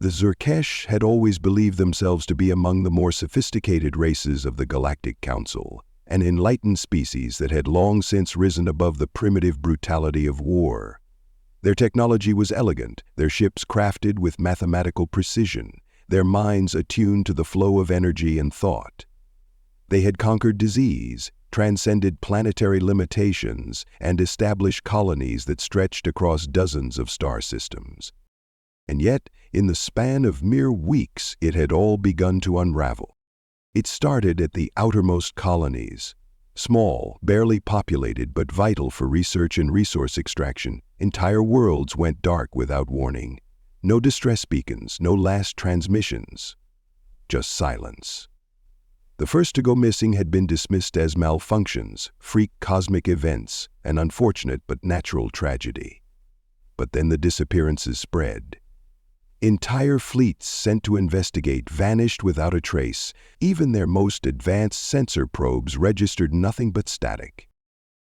The Zerkesh had always believed themselves to be among the more sophisticated races of the Galactic Council, an enlightened species that had long since risen above the primitive brutality of war. Their technology was elegant, their ships crafted with mathematical precision, their minds attuned to the flow of energy and thought. They had conquered disease, transcended planetary limitations, and established colonies that stretched across dozens of star systems. And yet, in the span of mere weeks, it had all begun to unravel. It started at the outermost colonies. Small, barely populated, but vital for research and resource extraction, entire worlds went dark without warning. No distress beacons, no last transmissions. Just silence. The first to go missing had been dismissed as malfunctions, freak cosmic events, an unfortunate but natural tragedy. But then the disappearances spread. Entire fleets sent to investigate vanished without a trace. Even their most advanced sensor probes registered nothing but static.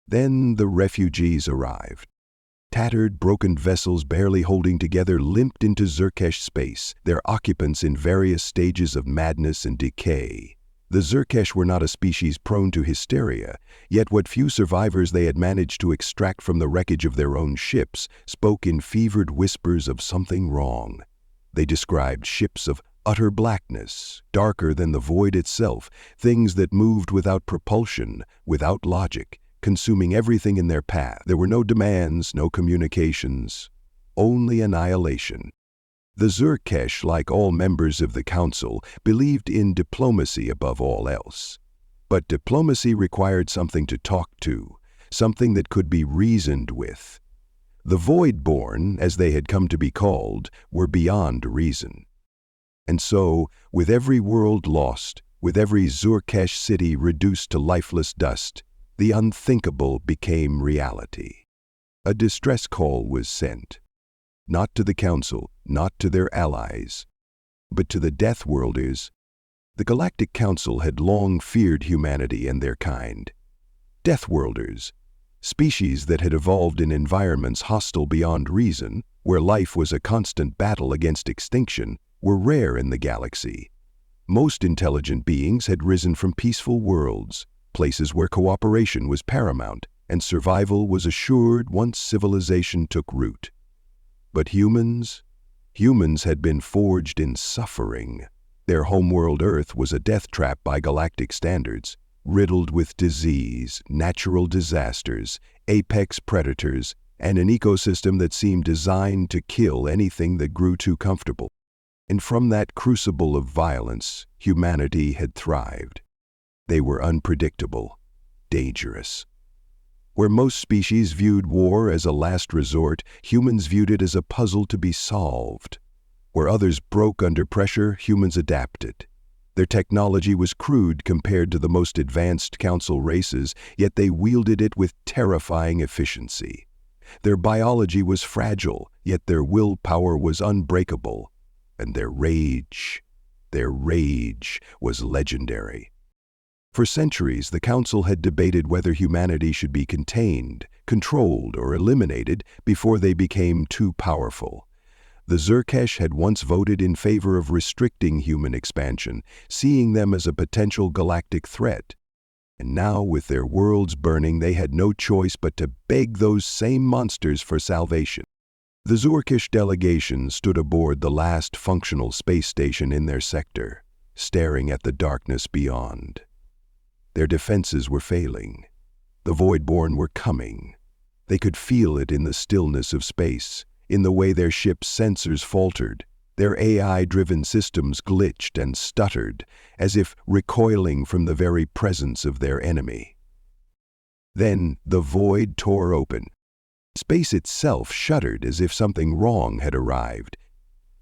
Then the refugees arrived. Tattered, broken vessels barely holding together limped into Zerkesh space, their occupants in various stages of madness and decay. The Zerkesh were not a species prone to hysteria, yet what few survivors they had managed to extract from the wreckage of their own ships spoke in fevered whispers of something wrong. They described ships of utter blackness, darker than the void itself, things that moved without propulsion, without logic, consuming everything in their path. There were no demands, no communications, only annihilation. The Zerkesh, like all members of the Council, believed in diplomacy above all else. But diplomacy required something to talk to, something that could be reasoned with. The Voidborn, as they had come to be called, were beyond reason. And so, with every world lost, with every Zerkesh city reduced to lifeless dust, the unthinkable became reality. A distress call was sent. Not to the Council, not to their allies, but to the Deathworlders. The Galactic Council had long feared humanity and their kind. Deathworlders, species that had evolved in environments hostile beyond reason, where life was a constant battle against extinction, were rare in the galaxy. Most intelligent beings had risen from peaceful worlds, places where cooperation was paramount and survival was assured once civilization took root. But humans had been forged in suffering. Their homeworld Earth was a death trap by galactic standards, riddled with disease, natural disasters, apex predators, and an ecosystem that seemed designed to kill anything that grew too comfortable. And from that crucible of violence, humanity had thrived. They were unpredictable, dangerous. Where most species viewed war as a last resort, humans viewed it as a puzzle to be solved. Where others broke under pressure, humans adapted. Their technology was crude compared to the most advanced Council races, yet they wielded it with terrifying efficiency. Their biology was fragile, yet their willpower was unbreakable. And their rage was legendary. For centuries, the Council had debated whether humanity should be contained, controlled, or eliminated before they became too powerful. The Zerkesh had once voted in favor of restricting human expansion, seeing them as a potential galactic threat. And now, with their worlds burning, they had no choice but to beg those same monsters for salvation. The Zerkesh delegation stood aboard the last functional space station in their sector, staring at the darkness beyond. Their defenses were failing. The Voidborn were coming. They could feel it in the stillness of space, in the way their ship's sensors faltered. Their AI-driven systems glitched and stuttered, as if recoiling from the very presence of their enemy. Then the void tore open. Space itself shuddered as if something wrong had arrived.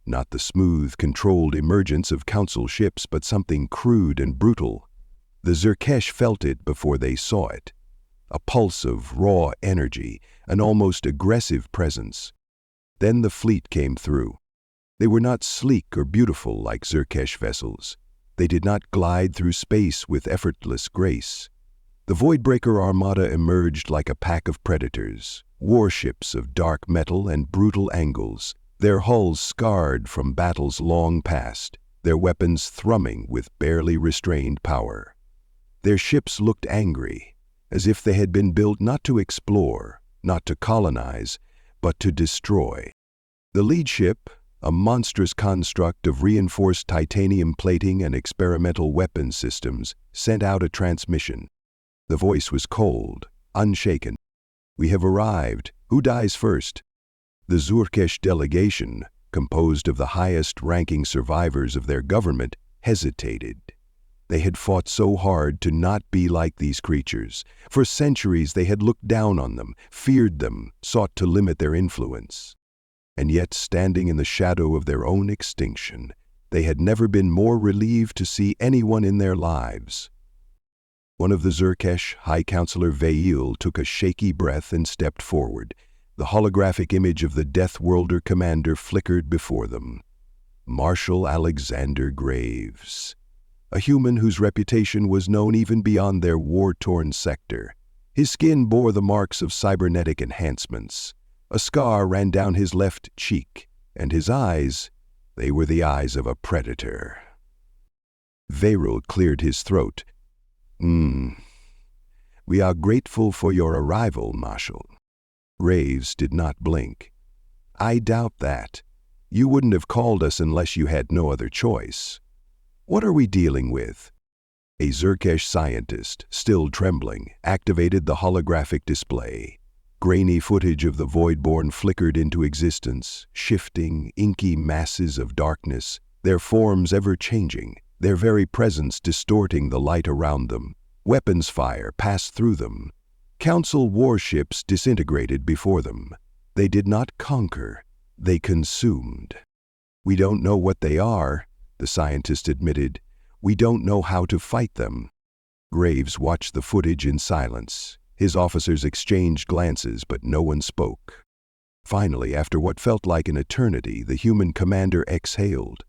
Not the smooth, controlled emergence of Council ships, but something crude and brutal. The Zerkesh felt it before they saw it. A pulse of raw energy, an almost aggressive presence. Then the fleet came through. They were not sleek or beautiful like Zerkesh vessels. They did not glide through space with effortless grace. The Voidbreaker Armada emerged like a pack of predators, warships of dark metal and brutal angles. their hulls scarred from battles long past, their weapons thrumming with barely restrained power. Their ships looked angry, as if they had been built not to explore, not to colonize, but to destroy. The lead ship, a monstrous construct of reinforced titanium plating and experimental weapon systems, sent out a transmission. The voice was cold, unshaken. "We have arrived. Who dies first?" The Zurkesh delegation, composed of the highest-ranking survivors of their government, hesitated. They had fought so hard to not be like these creatures. For centuries they had looked down on them, feared them, sought to limit their influence. And yet, standing in the shadow of their own extinction, they had never been more relieved to see anyone in their lives. One of the Zurkesh, High Counselor Veil, took a shaky breath and stepped forward. The holographic image of the Deathworlder commander flickered before them. Marshal Alexander Graves, a human whose reputation was known even beyond their war-torn sector. His skin bore the marks of cybernetic enhancements. A scar ran down his left cheek, and his eyes, they were the eyes of a predator. Veil cleared his throat. "We are grateful for your arrival, Marshal." Graves did not blink. "I doubt that. You wouldn't have called us unless you had no other choice. What are we dealing with?" A Zurkesh scientist, still trembling, activated the holographic display. Grainy footage of the Voidborn flickered into existence, shifting, inky masses of darkness, their forms ever-changing, their very presence distorting the light around them. Weapons fire passed through them. Council warships disintegrated before them. They did not conquer, they consumed. "We don't know what they are," the scientist admitted. "We don't know how to fight them." Graves watched the footage in silence. His officers exchanged glances, but no one spoke. Finally, after what felt like an eternity, the human commander exhaled.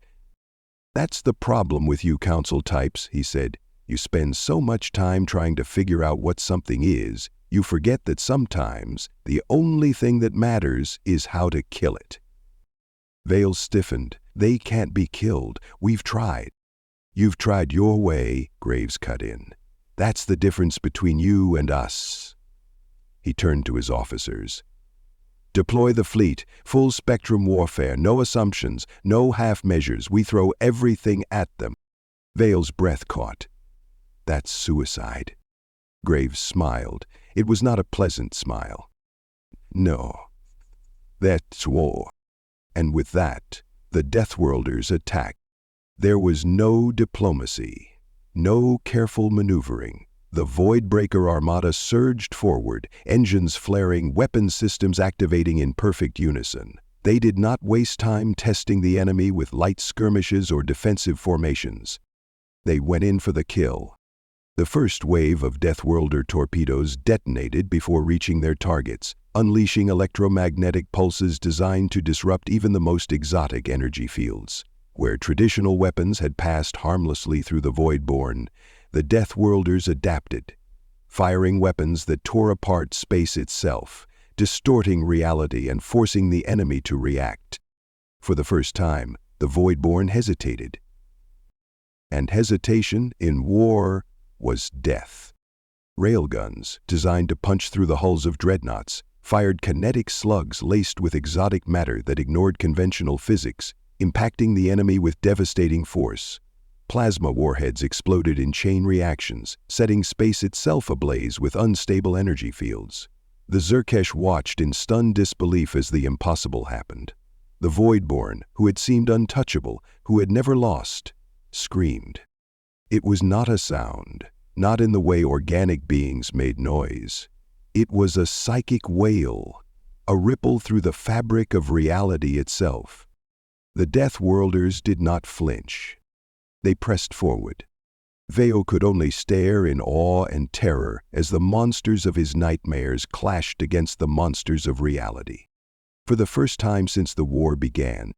"That's the problem with you council types," he said. "You spend so much time trying to figure out what something is, you forget that sometimes the only thing that matters is how to kill it." Veil stiffened. "They can't be killed. We've tried." "You've tried your way," Graves cut in. "That's the difference between you and us." He turned to his officers. "Deploy the fleet, full-spectrum warfare, no assumptions, no half-measures. We throw everything at them." Veil's breath caught. "That's suicide." Graves smiled. It was not a pleasant smile. "No, that's war." And with that, the Deathworlders attacked. There was no diplomacy, no careful maneuvering. The Voidbreaker armada surged forward, engines flaring, weapon systems activating in perfect unison. They did not waste time testing the enemy with light skirmishes or defensive formations. They went in for the kill. The first wave of Deathworlder torpedoes detonated before reaching their targets, unleashing electromagnetic pulses designed to disrupt even the most exotic energy fields. Where traditional weapons had passed harmlessly through the Voidborn, the Deathworlders adapted, firing weapons that tore apart space itself, distorting reality and forcing the enemy to react. For the first time, the Voidborn hesitated. And hesitation in war was death. Railguns, designed to punch through the hulls of dreadnoughts, fired kinetic slugs laced with exotic matter that ignored conventional physics, impacting the enemy with devastating force. Plasma warheads exploded in chain reactions, setting space itself ablaze with unstable energy fields. The Zurkesh watched in stunned disbelief as the impossible happened. The Voidborn, who had seemed untouchable, who had never lost, screamed. It was not a sound, not in the way organic beings made noise. It was a psychic wail, a ripple through the fabric of reality itself. The Deathworlders did not flinch. They pressed forward. Veil could only stare in awe and terror as the monsters of his nightmares clashed against the monsters of reality. For the first time since the war began,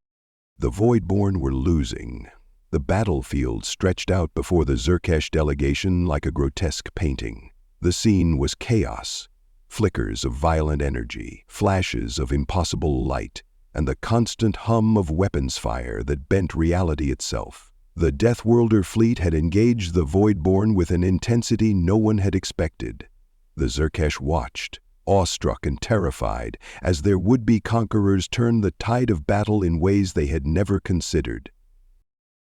the Voidborn were losing. The battlefield stretched out before the Zurkesh delegation like a grotesque painting. The scene was chaos, flickers of violent energy, flashes of impossible light, and the constant hum of weapons fire that bent reality itself. The Deathworlder fleet had engaged the Voidborn with an intensity no one had expected. The Xerkesh watched, awestruck and terrified, as their would-be conquerors turned the tide of battle in ways they had never considered.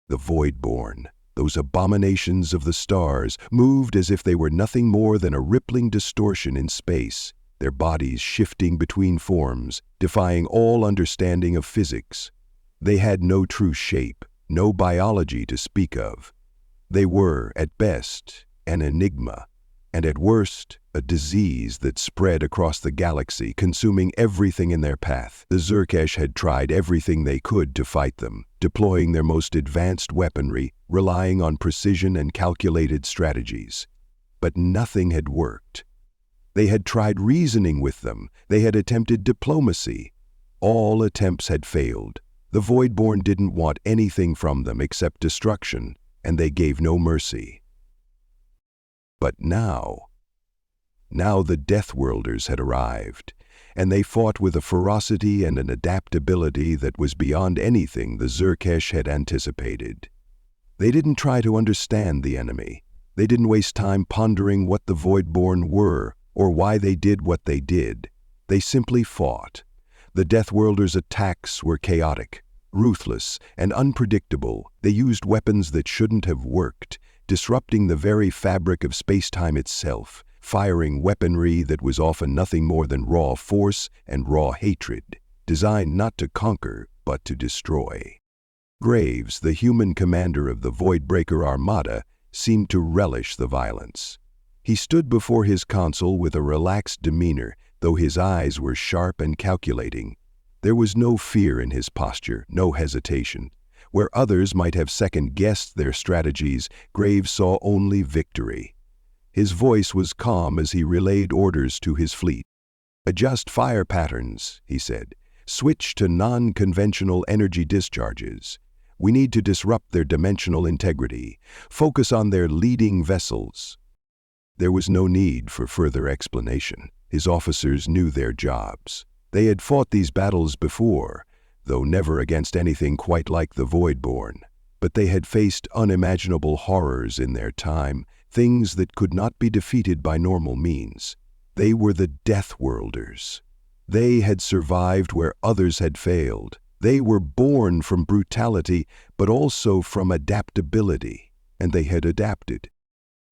The Voidborn, those abominations of the stars, moved as if they were nothing more than a rippling distortion in space, their bodies shifting between forms, defying all understanding of physics. They had no true shape, no biology to speak of. They were, at best, an enigma, and at worst, a disease that spread across the galaxy, consuming everything in their path. The Xerkesh had tried everything they could to fight them, deploying their most advanced weaponry, relying on precision and calculated strategies. But nothing had worked. They had tried reasoning with them. They had attempted diplomacy. All attempts had failed. The Voidborn didn't want anything from them except destruction, and they gave no mercy. But now the Deathworlders had arrived, and they fought with a ferocity and an adaptability that was beyond anything the Xerkesh had anticipated. They didn't try to understand the enemy. They didn't waste time pondering what the Voidborn were or why they did what they did. They simply fought. The Deathworlders' attacks were chaotic, ruthless, and unpredictable. They used weapons that shouldn't have worked, disrupting the very fabric of space-time itself, firing weaponry that was often nothing more than raw force and raw hatred, designed not to conquer, but to destroy. Graves, the human commander of the Voidbreaker Armada, seemed to relish the violence. He stood before his console with a relaxed demeanor, though his eyes were sharp and calculating. There was no fear in his posture, no hesitation. Where others might have second-guessed their strategies, Graves saw only victory. His voice was calm as he relayed orders to his fleet. "Adjust fire patterns," he said. "Switch to non-conventional energy discharges. We need to disrupt their dimensional integrity. Focus on their leading vessels." There was no need for further explanation. His officers knew their jobs. They had fought these battles before, though never against anything quite like the Voidborn. But they had faced unimaginable horrors in their time, things that could not be defeated by normal means. They were the Deathworlders. They had survived where others had failed. They were born from brutality, but also from adaptability, and they had adapted.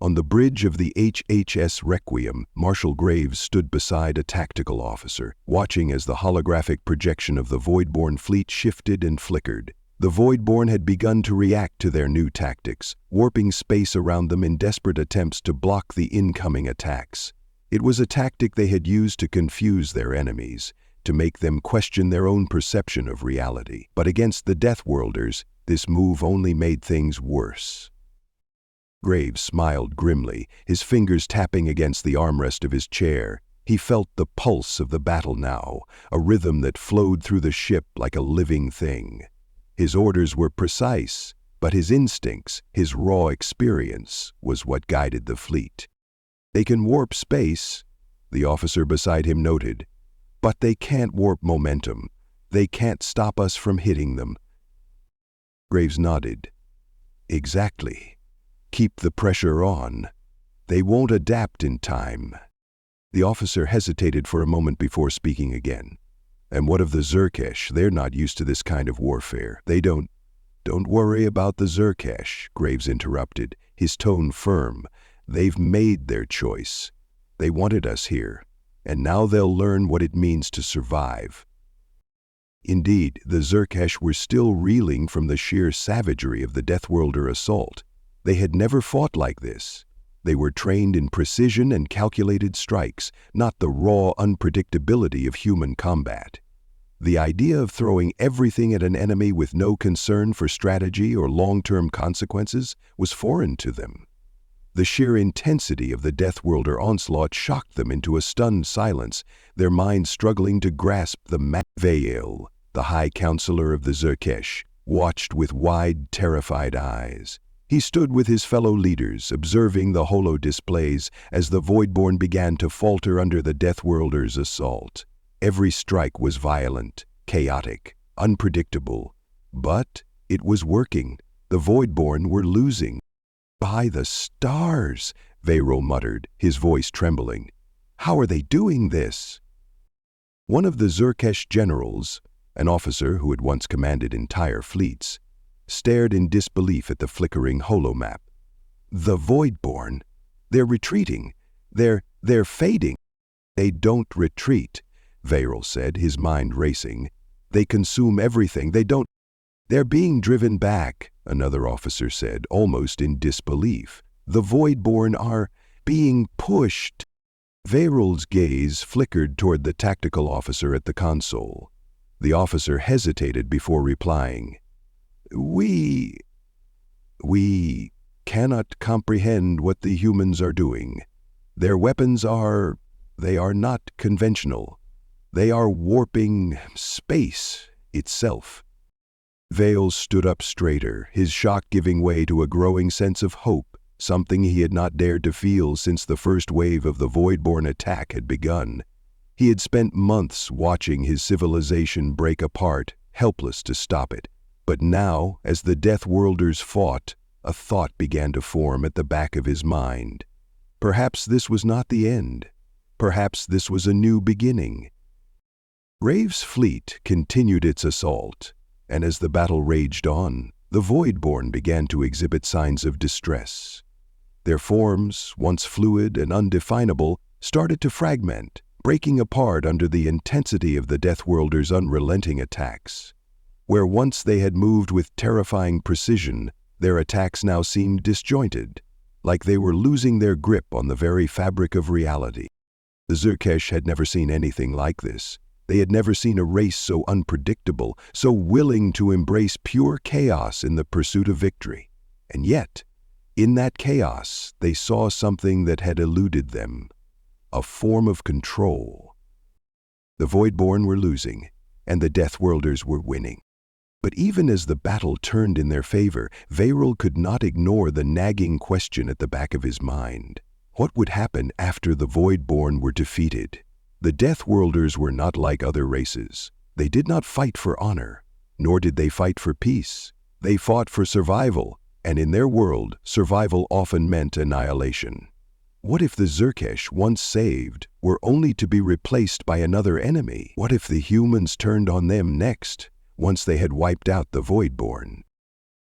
On the bridge of the HHS Requiem, Marshal Graves stood beside a tactical officer, watching as the holographic projection of the Voidborn fleet shifted and flickered. The Voidborn had begun to react to their new tactics, warping space around them in desperate attempts to block the incoming attacks. It was a tactic they had used to confuse their enemies, to make them question their own perception of reality. But against the Deathworlders, this move only made things worse. Graves smiled grimly, his fingers tapping against the armrest of his chair. He felt the pulse of the battle now, a rhythm that flowed through the ship like a living thing. His orders were precise, but his instincts, his raw experience, was what guided the fleet. "They can warp space," the officer beside him noted, "but they can't warp momentum. They can't stop us from hitting them." Graves nodded. "Exactly. Keep the pressure on. They won't adapt in time." The officer hesitated for a moment before speaking again. "And what of the Xerkesh? They're not used to this kind of warfare. They don't—" "Don't worry about the Xerkesh," Graves interrupted, his tone firm. "They've made their choice. They wanted us here, and now they'll learn what it means to survive." Indeed, the Xerkesh were still reeling from the sheer savagery of the Deathworlder assault. They had never fought like this. They were trained in precision and calculated strikes, not the raw unpredictability of human combat. The idea of throwing everything at an enemy with no concern for strategy or long-term consequences was foreign to them. The sheer intensity of the Deathworlder onslaught shocked them into a stunned silence, their minds struggling to grasp the Veil, the High Counselor of the Xerkesh, watched with wide, terrified eyes. He stood with his fellow leaders, observing the holo displays as the Voidborn began to falter under the Deathworlders' assault. Every strike was violent, chaotic, unpredictable. But it was working. The Voidborn were losing. "By the stars," Varel muttered, his voice trembling. "How are they doing this?" One of the Xerkesh generals, an officer who had once commanded entire fleets, stared in disbelief at the flickering holomap. "The Voidborn? They're retreating. They're fading." "They don't retreat," Varel said, his mind racing. "They consume everything. They're being driven back," another officer said, almost in disbelief. "The Voidborn are being pushed." Varel's gaze flickered toward the tactical officer at the console. The officer hesitated before replying. We cannot comprehend what the humans are doing. Their weapons they are not conventional. They are warping space itself." Vale stood up straighter, his shock giving way to a growing sense of hope, something he had not dared to feel since the first wave of the Voidborn attack had begun. He had spent months watching his civilization break apart, helpless to stop it. But now, as the Deathworlders fought, a thought began to form at the back of his mind. Perhaps this was not the end. Perhaps this was a new beginning. Rave's fleet continued its assault, and as the battle raged on, the Voidborn began to exhibit signs of distress. Their forms, once fluid and undefinable, started to fragment, breaking apart under the intensity of the Deathworlders' unrelenting attacks. Where once they had moved with terrifying precision, their attacks now seemed disjointed, like they were losing their grip on the very fabric of reality. The Xerkesh had never seen anything like this. They had never seen a race so unpredictable, so willing to embrace pure chaos in the pursuit of victory. And yet, in that chaos, they saw something that had eluded them, a form of control. The Voidborn were losing, and the Deathworlders were winning. But even as the battle turned in their favor, Varel could not ignore the nagging question at the back of his mind. What would happen after the Voidborn were defeated? The Deathworlders were not like other races. They did not fight for honor, nor did they fight for peace. They fought for survival, and in their world, survival often meant annihilation. What if the Xerkesh, once saved, were only to be replaced by another enemy? What if the humans turned on them next, once they had wiped out the Voidborn?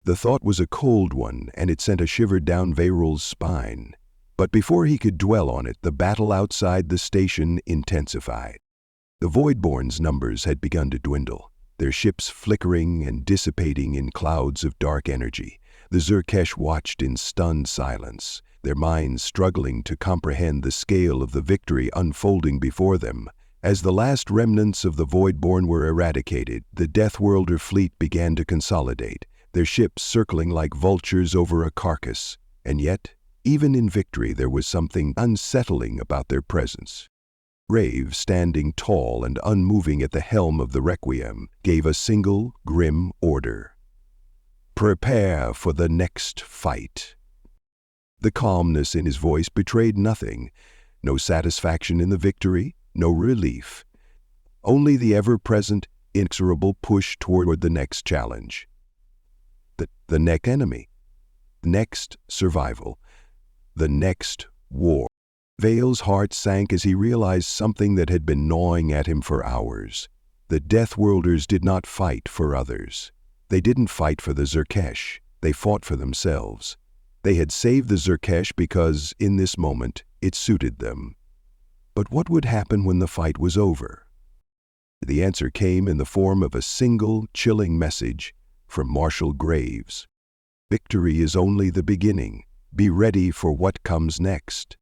The thought was a cold one, and it sent a shiver down Varel's spine. But before he could dwell on it, the battle outside the station intensified. The Voidborn's numbers had begun to dwindle, their ships flickering and dissipating in clouds of dark energy. The Xerkesh watched in stunned silence, their minds struggling to comprehend the scale of the victory unfolding before them. As the last remnants of the Voidborn were eradicated, the Deathworlder fleet began to consolidate, their ships circling like vultures over a carcass. And yet, even in victory, there was something unsettling about their presence. Rave, standing tall and unmoving at the helm of the Requiem, gave a single, grim order. "Prepare for the next fight." The calmness in his voice betrayed nothing. No satisfaction in the victory, no relief. Only the ever-present, inexorable push toward the next challenge. The next enemy. Next survival. The next war. Vale's heart sank as he realized something that had been gnawing at him for hours. The Deathworlders did not fight for others. They didn't fight for the Xerkesh. They fought for themselves. They had saved the Xerkesh because, in this moment, it suited them. But what would happen when the fight was over? The answer came in the form of a single, chilling message from Marshal Graves. "Victory is only the beginning. Be ready for what comes next."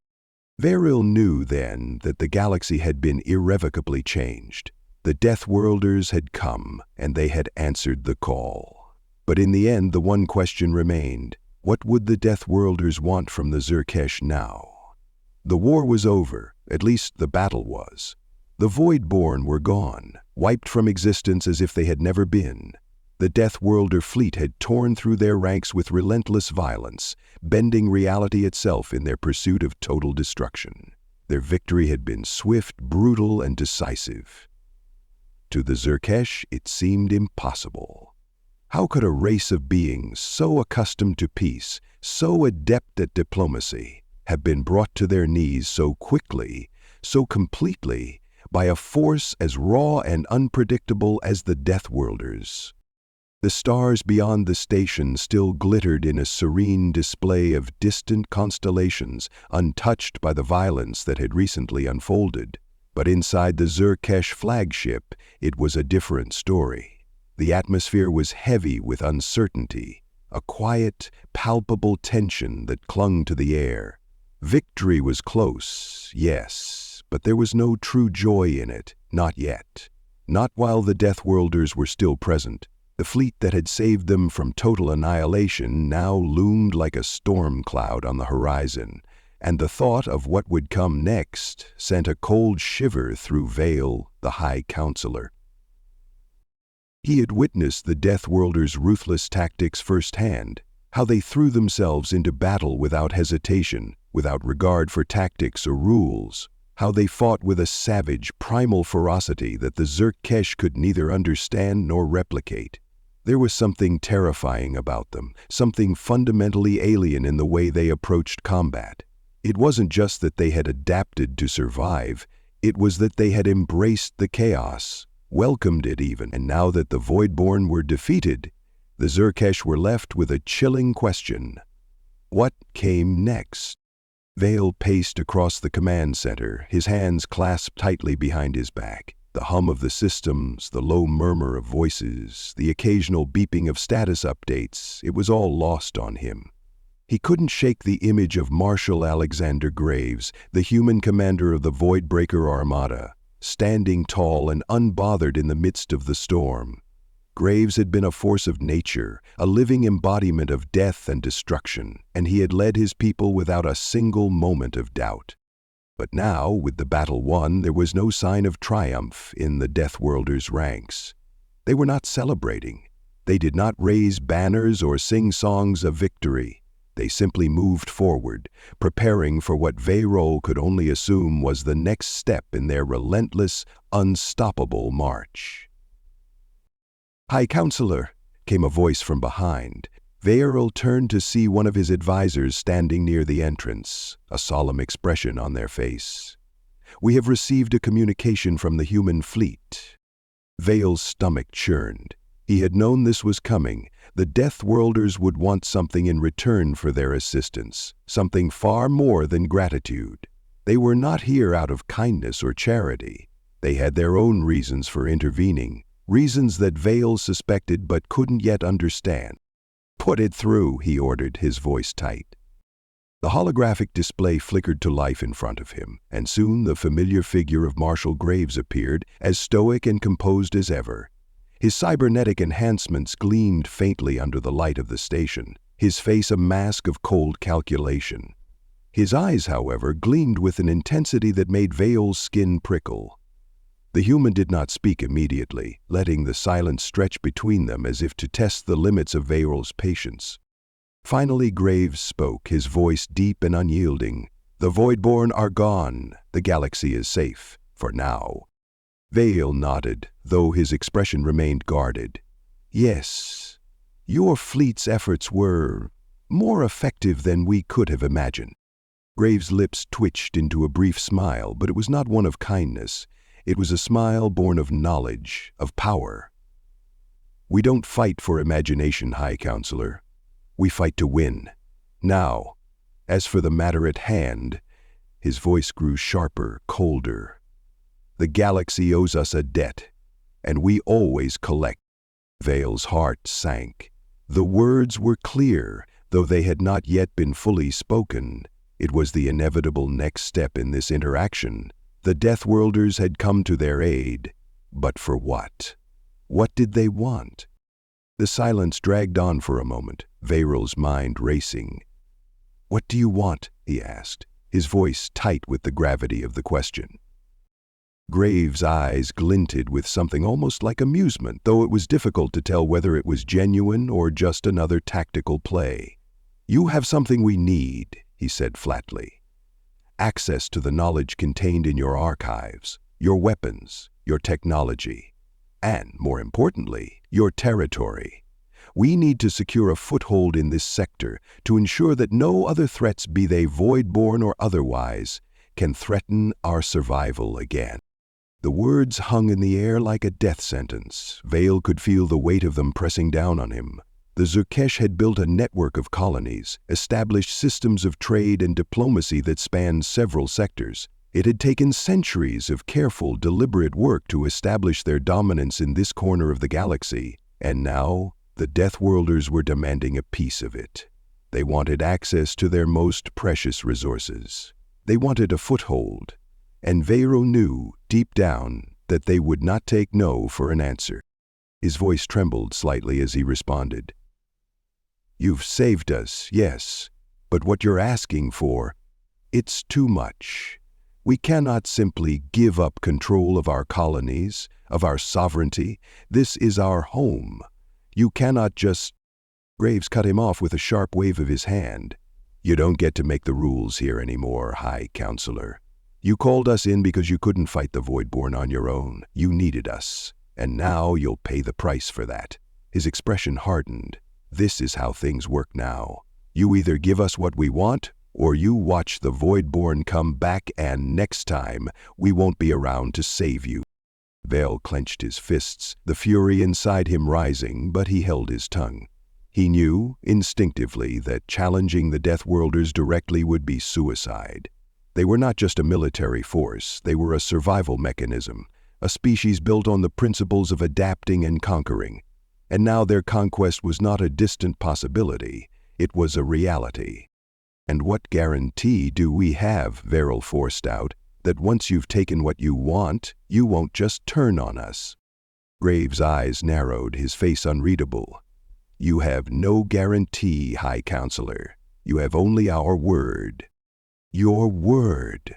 Varel knew then that the galaxy had been irrevocably changed. The Deathworlders had come, and they had answered the call. But in the end, the one question remained: what would the Deathworlders want from the Xerkesh now? The war was over, at least the battle was. The Voidborn were gone, wiped from existence as if they had never been. The Deathworlder fleet had torn through their ranks with relentless violence, bending reality itself in their pursuit of total destruction. Their victory had been swift, brutal, and decisive. to the Xerkesh, it seemed impossible. How could a race of beings so accustomed to peace, so adept at diplomacy, have been brought to their knees so quickly, so completely, by a force as raw and unpredictable as the Deathworlders? The stars beyond the station still glittered in a serene display of distant constellations, untouched by the violence that had recently unfolded. But inside the Xerkesh flagship, it was a different story. The atmosphere was heavy with uncertainty, a quiet, palpable tension that clung to the air. Victory was close, yes, but there was no true joy in it, not yet. Not while the Deathworlders were still present. The fleet that had saved them from total annihilation now loomed like a storm cloud on the horizon, and the thought of what would come next sent a cold shiver through Vale, the High Counselor. He had witnessed the Deathworlders' ruthless tactics firsthand, how they threw themselves into battle without hesitation, without regard for tactics or rules, how they fought with a savage, primal ferocity that the Xerkesh could neither understand nor replicate. There was something terrifying about them, something fundamentally alien in the way they approached combat. It wasn't just that they had adapted to survive, it was that they had embraced the chaos, welcomed it even, and now that the Voidborn were defeated, the Xerkesh were left with a chilling question. What came next? Vale paced across the command center, his hands clasped tightly behind his back. The hum of the systems, the low murmur of voices, the occasional beeping of status updates, it was all lost on him. He couldn't shake the image of Marshal Alexander Graves, the human commander of the Voidbreaker Armada, standing tall and unbothered in the midst of the storm. Graves had been a force of nature, a living embodiment of death and destruction, and he had led his people without a single moment of doubt. But now, with the battle won, there was no sign of triumph in the Deathworlders' ranks. They were not celebrating. They did not raise banners or sing songs of victory. They simply moved forward, preparing for what Vale could only assume was the next step in their relentless, unstoppable march. "High Counselor," came a voice from behind. Vale turned to see one of his advisors standing near the entrance, a solemn expression on their face. "We have received a communication from the human fleet." Vale's stomach churned. He had known this was coming. The Deathworlders would want something in return for their assistance, something far more than gratitude. They were not here out of kindness or charity. They had their own reasons for intervening, reasons that Vale suspected but couldn't yet understand. "Put it through," he ordered, his voice tight. The holographic display flickered to life in front of him, and soon the familiar figure of Marshal Graves appeared, as stoic and composed as ever. His cybernetic enhancements gleamed faintly under the light of the station, his face a mask of cold calculation. His eyes, however, gleamed with an intensity that made Vale's skin prickle. The human did not speak immediately, letting the silence stretch between them as if to test the limits of Vale's patience. Finally Graves spoke, his voice deep and unyielding. "The Voidborn are gone. The galaxy is safe, for now." Vale nodded, though his expression remained guarded. "Yes, your fleet's efforts were more effective than we could have imagined." Graves' lips twitched into a brief smile, but it was not one of kindness. It was a smile born of knowledge, of power. "We don't fight for imagination, High Counselor. We fight to win. Now, as for the matter at hand," his voice grew sharper, colder. "The galaxy owes us a debt, and we always collect." Vale's heart sank. The words were clear, though they had not yet been fully spoken. It was the inevitable next step in this interaction. The Deathworlders had come to their aid, but for what? What did they want? The silence dragged on for a moment, Vale's mind racing. "What do you want?" he asked, his voice tight with the gravity of the question. Graves' eyes glinted with something almost like amusement, though it was difficult to tell whether it was genuine or just another tactical play. "You have something we need," he said flatly. "Access to the knowledge contained in your archives, your weapons, your technology. and, more importantly, your territory. We need to secure a foothold in this sector to ensure that no other threats, be they void-born or otherwise, can threaten our survival again." The words hung in the air like a death sentence. Vale could feel the weight of them pressing down on him. The Xerkesh had built a network of colonies, established systems of trade and diplomacy that spanned several sectors. It had taken centuries of careful, deliberate work to establish their dominance in this corner of the galaxy, and now the Deathworlders were demanding a piece of it. They wanted access to their most precious resources. They wanted a foothold, and Vale knew, deep down, that they would not take no for an answer. His voice trembled slightly as he responded. "You've saved us, yes, but what you're asking for, it's too much. We cannot simply give up control of our colonies, of our sovereignty. This is our home. You cannot just—" Graves cut him off with a sharp wave of his hand. "You don't get to make the rules here anymore, High Counselor. You called us in because you couldn't fight the Voidborn on your own. You needed us, and now you'll pay the price for that." His expression hardened. "This is how things work now. You either give us what we want, or you watch the Voidborn come back, and next time, we won't be around to save you." Vale clenched his fists, the fury inside him rising, but he held his tongue. He knew, instinctively, that challenging the Deathworlders directly would be suicide. They were not just a military force, they were a survival mechanism, a species built on the principles of adapting and conquering. And now their conquest was not a distant possibility, it was a reality. "And what guarantee do we have," Vale forced out, "that once you've taken what you want, you won't just turn on us?" Graves' eyes narrowed, his face unreadable. "You have no guarantee, High Counselor. You have only our word." "Your word,"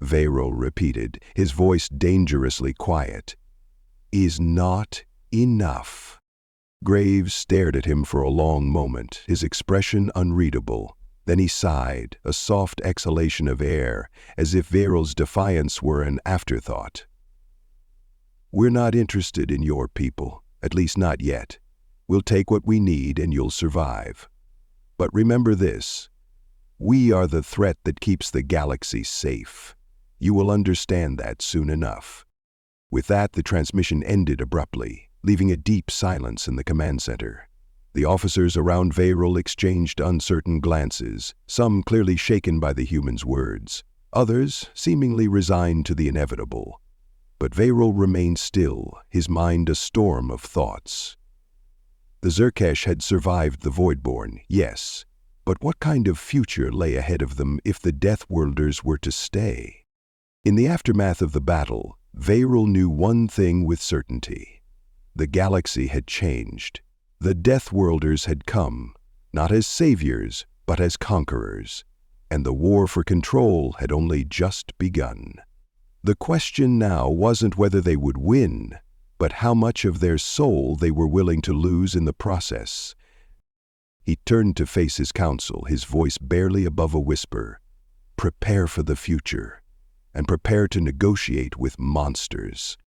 Vale repeated, his voice dangerously quiet, "is not enough." Graves stared at him for a long moment, his expression unreadable. Then he sighed, a soft exhalation of air, as if Vale's defiance were an afterthought. "We're not interested in your people, at least not yet. We'll take what we need and you'll survive. But remember this. We are the threat that keeps the galaxy safe. You will understand that soon enough." With that, the transmission ended abruptly, leaving a deep silence in the command center. The officers around Vale exchanged uncertain glances, some clearly shaken by the human's words, others seemingly resigned to the inevitable. But Vale remained still, his mind a storm of thoughts. The Xerkesh had survived the Voidborn, yes, but what kind of future lay ahead of them if the Deathworlders were to stay? In the aftermath of the battle, Vale knew one thing with certainty. The galaxy had changed. The Deathworlders had come, not as saviors, but as conquerors, and the war for control had only just begun. The question now wasn't whether they would win, but how much of their soul they were willing to lose in the process. He turned to face his council, his voice barely above a whisper. "Prepare for the future, and prepare to negotiate with monsters."